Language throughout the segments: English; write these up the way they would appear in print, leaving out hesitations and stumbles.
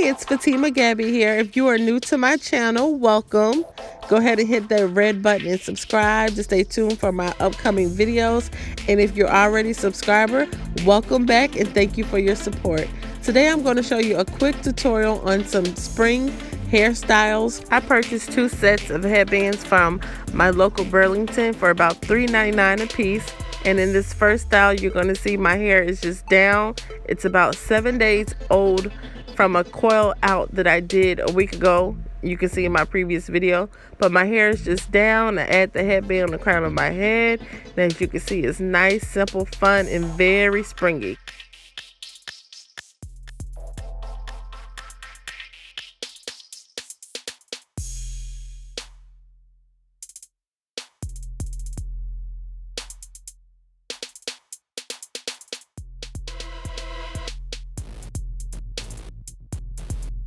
it's Fatima Gabbie here. If you are new to my channel, welcome. Go ahead and hit that red button and subscribe to stay tuned for my upcoming videos. And if you're already a subscriber, welcome back and thank you for your support. Today I'm going to show you a quick tutorial on some spring hairstyles. I purchased 2 sets of headbands from my local Burlington for about $3.99 a piece. And in this first style, you're going to see my hair is just down. It's about 7 days old from a coil out that I did a week ago. You can see in my previous video. But my hair is just down. I add the headband on the crown of my head. And as you can see, it's nice, simple, fun, and very springy.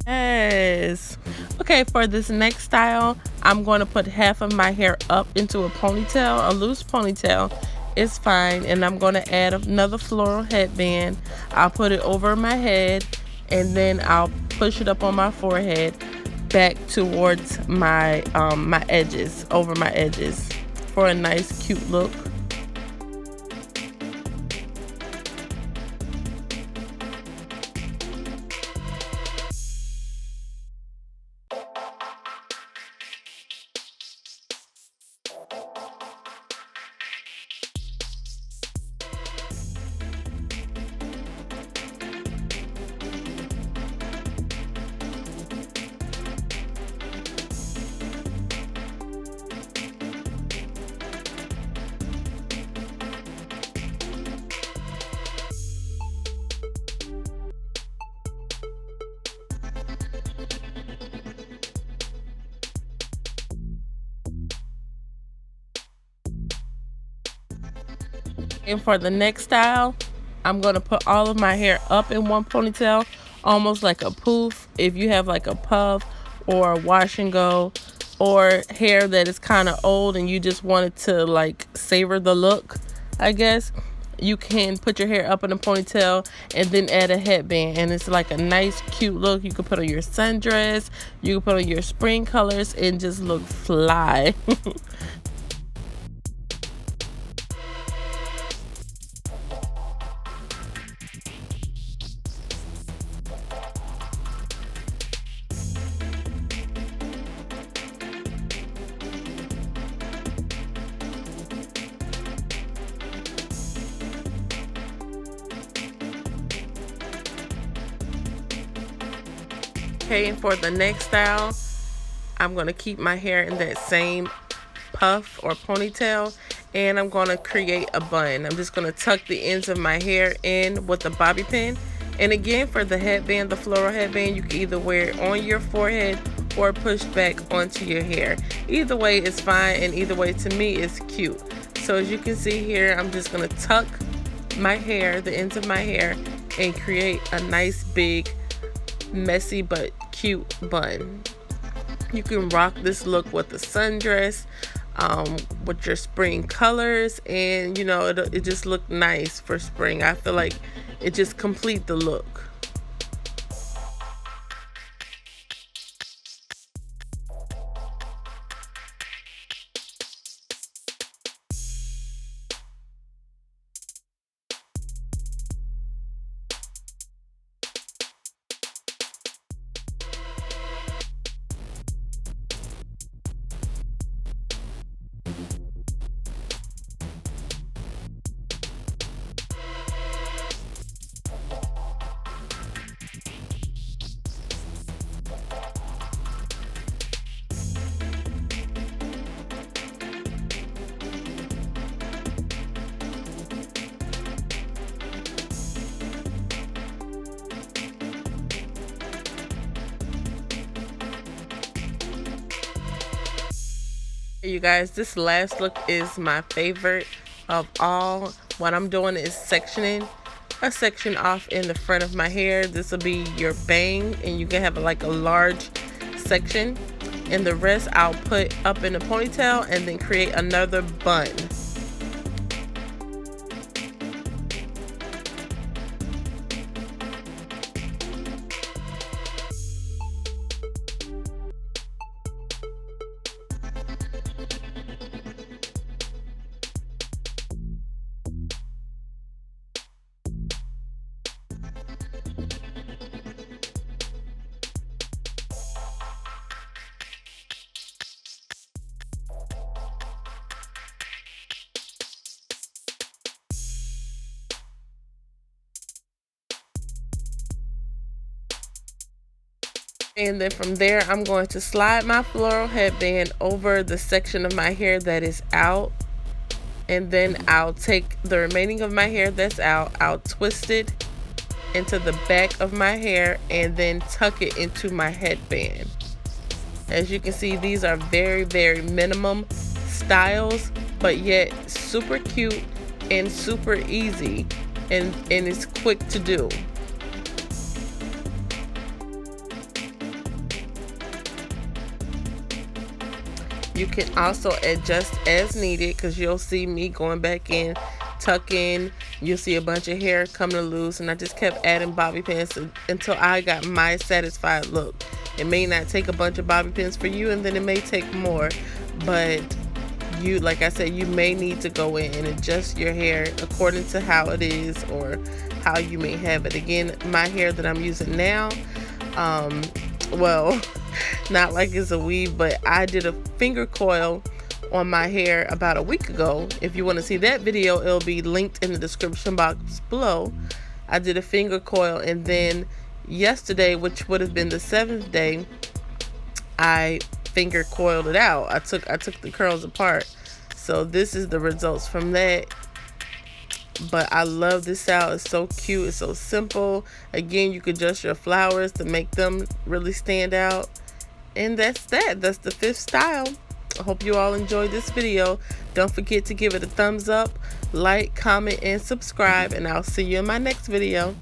Yes. Okay, for this next style, I'm going to put half of my hair up into a ponytail. A loose ponytail is fine. And I'm going to add another floral headband. I'll put it over my head and then I'll push it up on my forehead back towards my my edges, over my edges, for a nice cute look. And for the next style, I'm going to put all of my hair up in one ponytail, almost like a poof. If you have like a puff or a wash and go, or hair that is kind of old and you just wanted to like savor the look, I guess, you can put your hair up in a ponytail and then add a headband. And it's like a nice cute look. You can put on your sundress, you can put on your spring colors and just look fly. Okay, and for the next style, I'm going to keep my hair in that same puff or ponytail, and I'm going to create a bun. I'm just going to tuck the ends of my hair in with a bobby pin. And again, for the headband, the floral headband, you can either wear it on your forehead or push back onto your hair. Either way is fine, and either way to me is cute. So as you can see here, I'm just going to tuck my hair, the ends of my hair, and create a nice big messy but cute bun. You can rock this look with a sundress, with your spring colors, and you know it just look nice for spring. I feel like it just complete the look. You guys, this last look is my favorite of all. What I'm doing is sectioning a section off in the front of my hair. This will be your bang, and you can have like a large section, and the rest I'll put up in a ponytail and then create another bun. And then from there, I'm going to slide my floral headband over the section of my hair that is out. And then I'll take the remaining of my hair that's out, I'll twist it into the back of my hair and then tuck it into my headband. As you can see, these are very, very minimum styles, but yet super cute and super easy, and it's quick to do. You can also adjust as needed, because you'll see me going back in, tuck in, you'll see a bunch of hair coming loose, and I just kept adding bobby pins until I got my satisfied look. It may not take a bunch of bobby pins for you, and then it may take more, but you, like I said, you may need to go in and adjust your hair according to how it is or how you may have it. Again, my hair that I'm using now, well, not like it's a weave, but I did a finger coil on my hair about a week ago. If you want to see that video, it'll be linked in the description box below. I did a finger coil, and then yesterday, which would have been the 7th day, I finger coiled it out. I took the curls apart. So this is the results from that. But I love this style. It's so cute. It's so simple. Again, you could adjust your flowers to make them really stand out. And that's that. That's the 5th style. I hope you all enjoyed this video. Don't forget to give it a thumbs up, like, comment, and subscribe. And I'll see you in my next video.